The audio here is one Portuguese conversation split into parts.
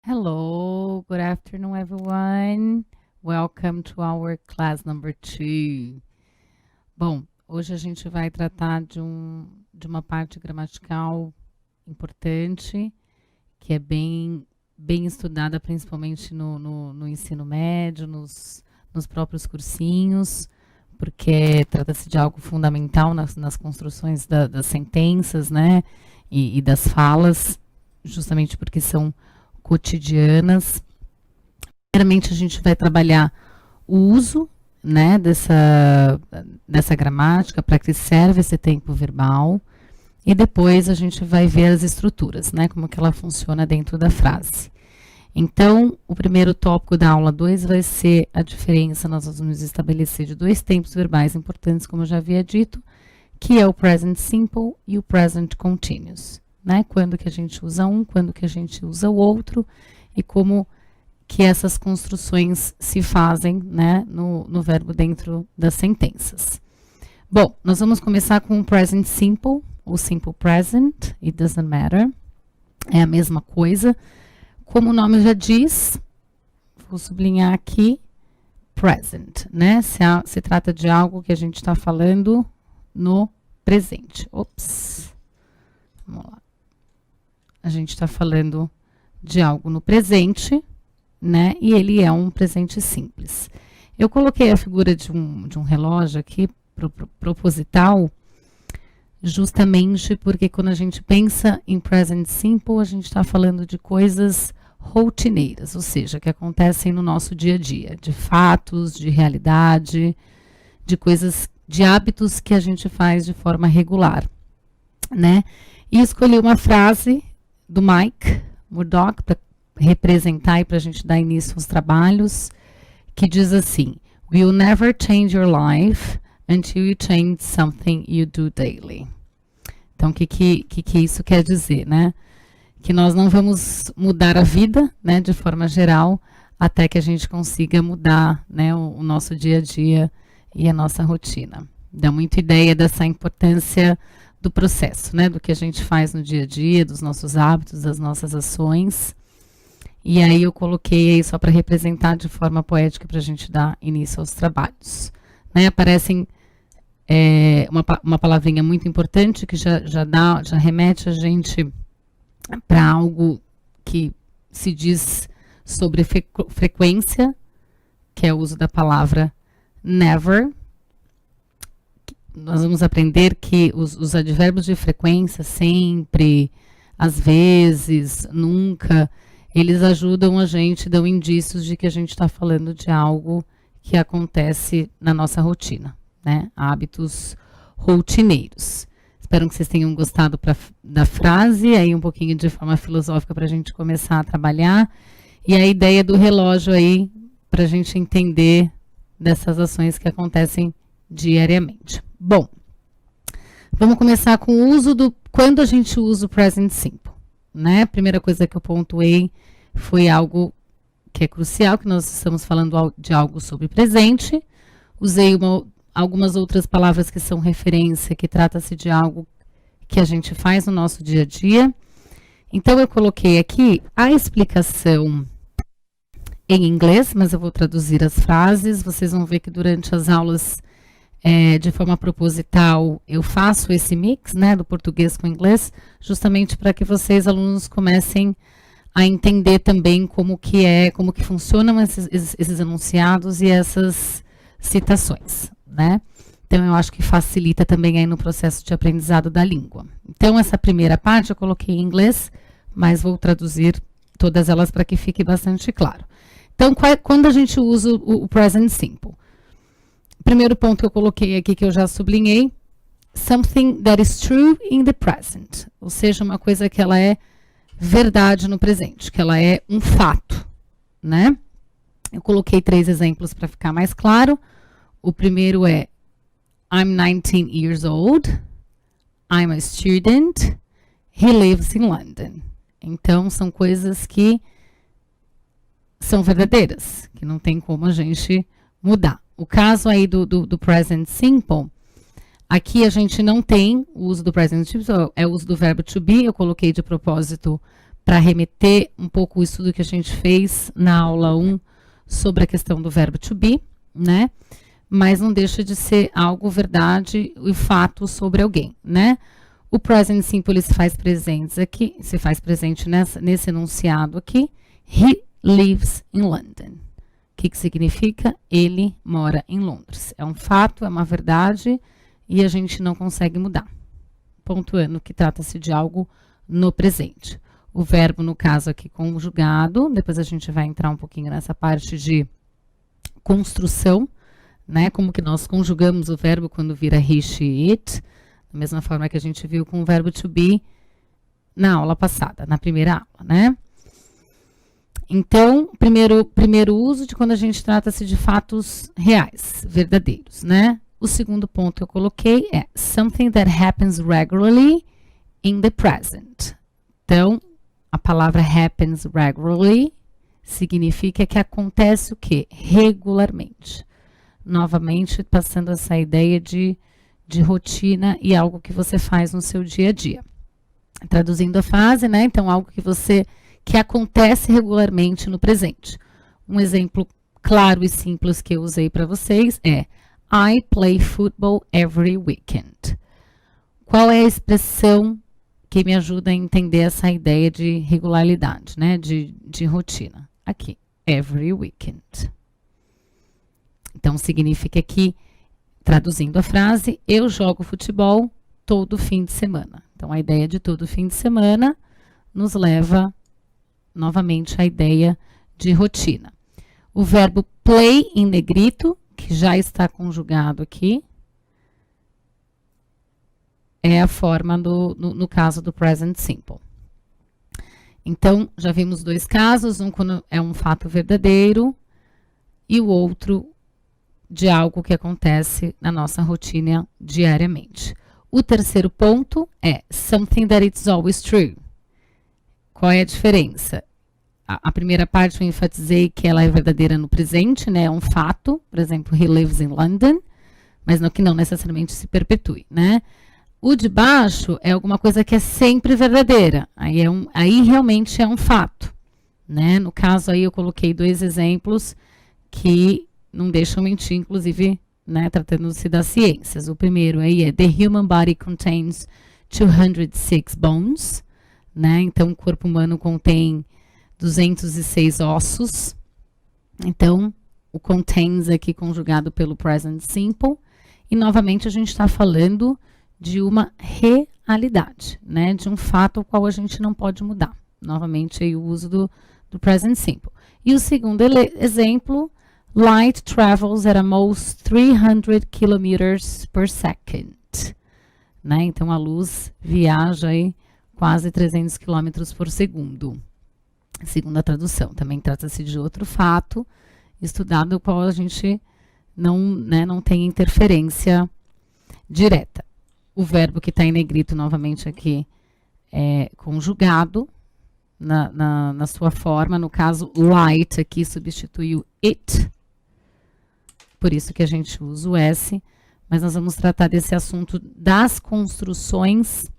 Hello, good afternoon, everyone. Welcome to our class number 2. Bom, hoje a gente vai tratar de uma parte gramatical importante, que é bem estudada, principalmente no ensino médio, nos próprios cursinhos, porque trata-se de algo fundamental nas construções das sentenças, né, e das falas, justamente porque são cotidianas. Primeiramente, a gente vai trabalhar o uso, né, dessa gramática, para que serve esse tempo verbal, e depois a gente vai ver as estruturas, né, como que ela funciona dentro da frase. Então, o primeiro tópico da aula 2 vai ser a diferença, nós vamos estabelecer de dois tempos verbais importantes, como eu já havia dito, que é o present simple e o present continuous, né? Quando que a gente usa um, quando que a gente usa o outro, e como que essas construções se fazem, né, no verbo dentro das sentenças. Bom, nós vamos começar com o present simple, ou simple present, it doesn't matter, é a mesma coisa. Como o nome já diz, vou sublinhar aqui, present, né? Se trata de algo que a gente está falando no presente. Ops. Vamos lá. A gente está falando de algo no presente, né? E ele é um presente simples. Eu coloquei a figura de um relógio aqui, proposital, justamente porque quando a gente pensa em present simple, a gente está falando de coisas rotineiras, ou seja, que acontecem no nosso dia a dia, de fatos, de realidade, de coisas, de hábitos que a gente faz de forma regular, né? E escolhi uma frase do Mike Murdock para representar e para a gente dar início aos trabalhos, que diz assim: "You'll never change your life until you change something you do daily." Então, o que isso quer dizer, né? Que nós não vamos mudar a vida, né, de forma geral, até que a gente consiga mudar, né, o nosso dia a dia e a nossa rotina. Dá muita ideia dessa importância do processo, né, do que a gente faz no dia a dia, dos nossos hábitos, das nossas ações. E aí eu coloquei aí só para representar de forma poética para a gente dar início aos trabalhos. Né, aparecem uma palavrinha muito importante que já remete a gente para algo que se diz sobre frequência, que é o uso da palavra never. Nós vamos aprender que os advérbios de frequência, sempre, às vezes, nunca, eles ajudam a gente, dão indícios de que a gente está falando de algo que acontece na nossa rotina, né? Hábitos rotineiros. Espero que vocês tenham gostado da frase, aí um pouquinho de forma filosófica para a gente começar a trabalhar. E a ideia do relógio aí, para a gente entender dessas ações que acontecem diariamente. Bom, vamos começar com o uso quando a gente usa o present simple, né? A primeira coisa que eu pontuei foi algo que é crucial, que nós estamos falando de algo sobre presente. Usei algumas outras palavras que são referência, que trata-se de algo que a gente faz no nosso dia a dia. Então, eu coloquei aqui a explicação em inglês, mas eu vou traduzir as frases. Vocês vão ver que durante as aulas, de forma proposital, eu faço esse mix, né, do português com o inglês, justamente para que vocês, alunos, comecem a entender também como que funcionam esses enunciados e essas citações, né? Então, eu acho que facilita também aí no processo de aprendizado da língua. Então, essa primeira parte eu coloquei em inglês, mas vou traduzir todas elas para que fique bastante claro. Então, quando a gente usa o present simple? O primeiro ponto que eu coloquei aqui, que eu já sublinhei, something that is true in the present. Ou seja, uma coisa que ela é verdade no presente, que ela é um fato, né? Eu coloquei 3 exemplos para ficar mais claro. O primeiro é I'm 19 years old, I'm a student, he lives in London. Então, são coisas que são verdadeiras, que não tem como a gente mudar. O caso aí do present simple, aqui a gente não tem o uso do present simple, é o uso do verbo to be, eu coloquei de propósito para remeter um pouco o estudo que a gente fez na aula 1 sobre a questão do verbo to be, né? Mas não deixa de ser algo verdade e fato sobre alguém, né? O present simple se faz presente aqui, se faz presente nesse enunciado aqui. He lives in London. O que significa? Ele mora em Londres. É um fato, é uma verdade e a gente não consegue mudar. Pontuando que trata-se de algo no presente. O verbo, no caso aqui, conjugado. Depois a gente vai entrar um pouquinho nessa parte de construção, né? Como que nós conjugamos o verbo quando vira he, she, it. Da mesma forma que a gente viu com o verbo to be na aula passada, na primeira aula, né? Então, primeiro uso de quando a gente trata-se de fatos reais, verdadeiros, né? O segundo ponto que eu coloquei é something that happens regularly in the present. Então, a palavra happens regularly significa que acontece o quê? Regularmente. Novamente, passando essa ideia de rotina e algo que você faz no seu dia a dia. Traduzindo a frase, né? Então, algo que acontece regularmente no presente. Um exemplo claro e simples que eu usei para vocês é I play football every weekend. Qual é a expressão que me ajuda a entender essa ideia de regularidade, né? De rotina? Aqui, every weekend. Então, significa que, traduzindo a frase, eu jogo futebol todo fim de semana. Então, a ideia de todo fim de semana nos leva novamente à ideia de rotina. O verbo play em negrito, que já está conjugado aqui, é a forma no caso do present simple. Então, já vimos dois casos, um quando é um fato verdadeiro e o outro de algo que acontece na nossa rotina diariamente. O terceiro ponto é something that it's always true. Qual é a diferença? A primeira parte eu enfatizei que ela é verdadeira no presente, né? É um fato, por exemplo, he lives in London, mas que não necessariamente se perpetue, né? O de baixo é alguma coisa que é sempre verdadeira, aí realmente é um fato, né? No caso aí eu coloquei dois exemplos que não deixam mentir, inclusive, né, tratando-se das ciências. O primeiro aí é the human body contains 206 bones, né? Então o corpo humano contém 206 ossos. Então, o contains aqui conjugado pelo present simple. E, novamente, a gente está falando de uma realidade, né? De um fato ao qual a gente não pode mudar. Novamente, aí o uso do present simple. E o segundo exemplo, light travels at almost 300 kilometers per second. Né? Então, a luz viaja aí quase 300 quilômetros por segundo. Segundo a tradução, também trata-se de outro fato estudado, o qual a gente não tem interferência direta. O verbo que está em negrito, novamente aqui, é conjugado na sua forma. No caso, light aqui substitui o it. Por isso que a gente usa o S. Mas nós vamos tratar desse assunto das construções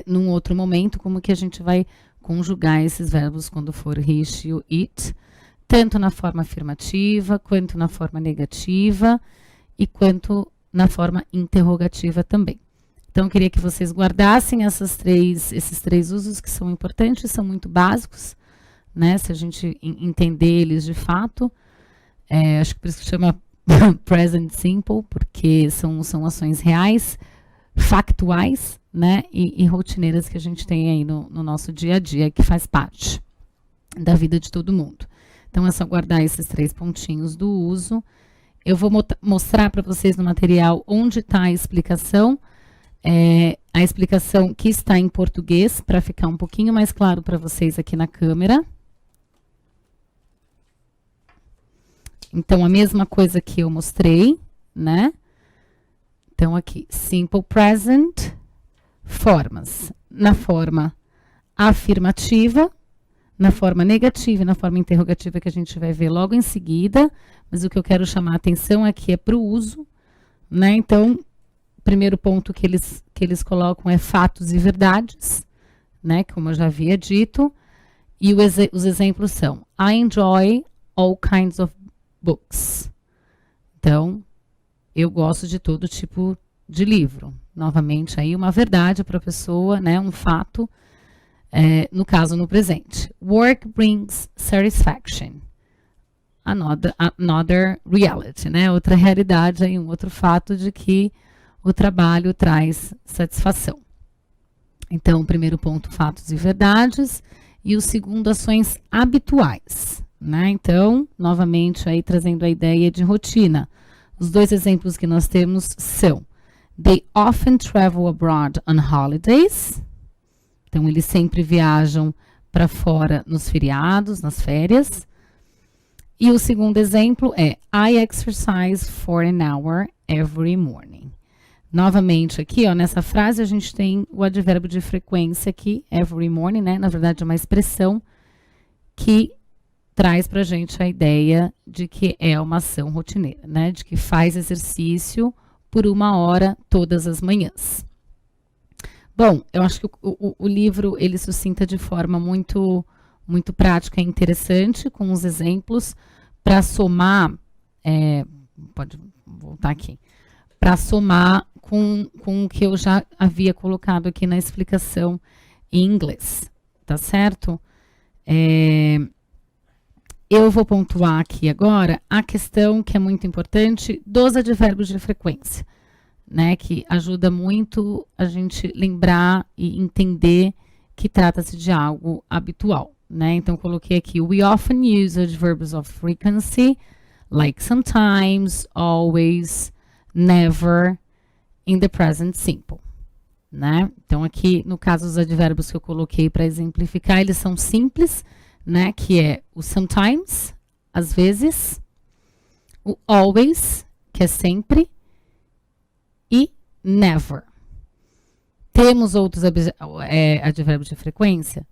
num outro momento, como que a gente vai conjugar esses verbos quando for he, she ou it, tanto na forma afirmativa, quanto na forma negativa e quanto na forma interrogativa também. Então, eu queria que vocês guardassem esses três usos que são importantes, são muito básicos, né? Se a gente entender eles de fato, acho que por isso que chama present simple, porque são ações reais, factuais, né, e rotineiras que a gente tem aí no nosso dia a dia, que faz parte da vida de todo mundo. Então, é só guardar esses 3 pontinhos do uso. Eu vou mostrar para vocês no material onde está a explicação que está em português, para ficar um pouquinho mais claro para vocês aqui na câmera. Então, a mesma coisa que eu mostrei, né? Então, aqui, simple present, formas. Na forma afirmativa, na forma negativa e na forma interrogativa, que a gente vai ver logo em seguida. Mas o que eu quero chamar a atenção aqui é para o uso, né? Então, o primeiro ponto que eles colocam é fatos e verdades, né? Como eu já havia dito. E os exemplos são: I enjoy all kinds of books. Então, eu gosto de todo tipo de livro. Novamente, aí uma verdade para a pessoa, né? Um fato, no caso, no presente. Work brings satisfaction. Another reality, né? Outra realidade, aí, um outro fato de que o trabalho traz satisfação. Então, o primeiro ponto, fatos e verdades. E o segundo, ações habituais, né? Então, novamente, aí trazendo a ideia de rotina. Os dois exemplos que nós temos são: they often travel abroad on holidays. Então, eles sempre viajam para fora nos feriados, nas férias. E o segundo exemplo é: I exercise for an hour every morning. Novamente aqui, ó, nessa frase a gente tem o advérbio de frequência aqui, every morning, né? Na verdade é uma expressão que traz pra gente a ideia de que é uma ação rotineira, né? De que faz exercício por 1 hora todas as manhãs. Bom, eu acho que o livro, ele sucinta de forma muito prática e interessante, com os exemplos, para somar, pode voltar aqui, para somar com o que eu já havia colocado aqui na explicação em inglês, tá certo? Eu vou pontuar aqui agora a questão que é muito importante dos advérbios de frequência, né? Que ajuda muito a gente lembrar e entender que trata-se de algo habitual, né? Então, coloquei aqui: we often use adverbs of frequency, like sometimes, always, never, in the present simple, né? Então, aqui, no caso, os advérbios que eu coloquei para exemplificar, eles são simples, né? Que é o sometimes, às vezes, o always, que é sempre, e never. Temos outros advérbios de frequência?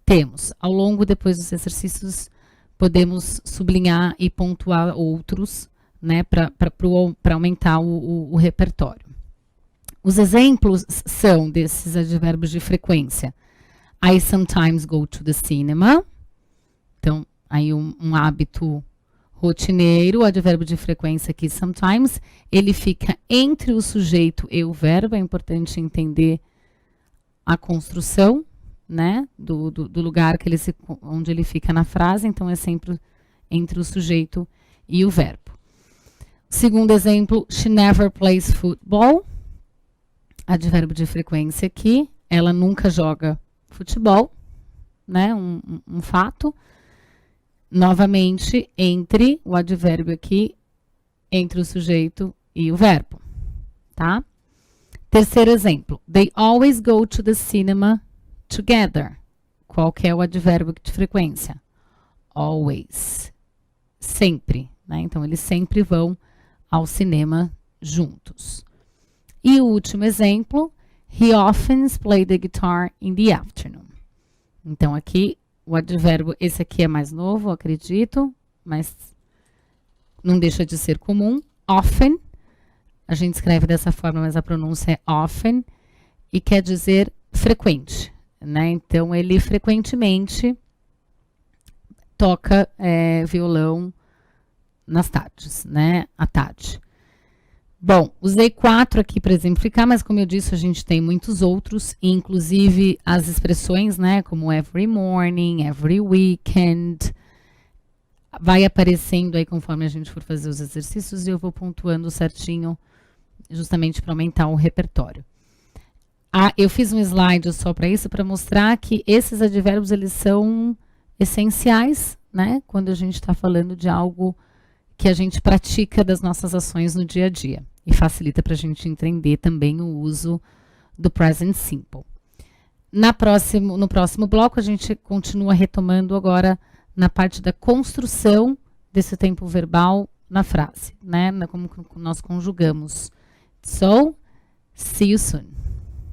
Temos. Ao longo, depois dos exercícios, podemos sublinhar e pontuar outros, né? Para aumentar o repertório. Os exemplos são desses advérbios de frequência: I sometimes go to the cinema. Então, aí um hábito rotineiro. O advérbio de frequência aqui, sometimes, ele fica entre o sujeito e o verbo. É importante entender a construção, né, do lugar onde ele fica na frase. Então, é sempre entre o sujeito e o verbo. Segundo exemplo, she never plays football. Advérbio de frequência aqui, ela nunca joga futebol, né? Um fato. Novamente, entre o advérbio aqui, entre o sujeito e o verbo, tá? Terceiro exemplo, they always go to the cinema together. Qual que é o advérbio de frequência? Always. Sempre, né? Então, eles sempre vão ao cinema juntos. E o último exemplo, he often plays the guitar in the afternoon. Então, aqui, o advérbio, esse aqui é mais novo, acredito, mas não deixa de ser comum. Often, a gente escreve dessa forma, mas a pronúncia é often, e quer dizer frequente, né? Então, ele frequentemente toca violão nas tardes, né? À tarde. Bom, usei 4 aqui para exemplificar, mas como eu disse, a gente tem muitos outros, inclusive as expressões, né, como every morning, every weekend, vai aparecendo aí conforme a gente for fazer os exercícios e eu vou pontuando certinho, justamente para aumentar o repertório. Eu fiz um slide só para isso, para mostrar que esses advérbios, eles são essenciais, né, quando a gente está falando de algo que a gente pratica das nossas ações no dia a dia. E facilita para a gente entender também o uso do present simple. No próximo bloco, a gente continua retomando agora na parte da construção desse tempo verbal na frase, né? Como nós conjugamos. So, see you soon.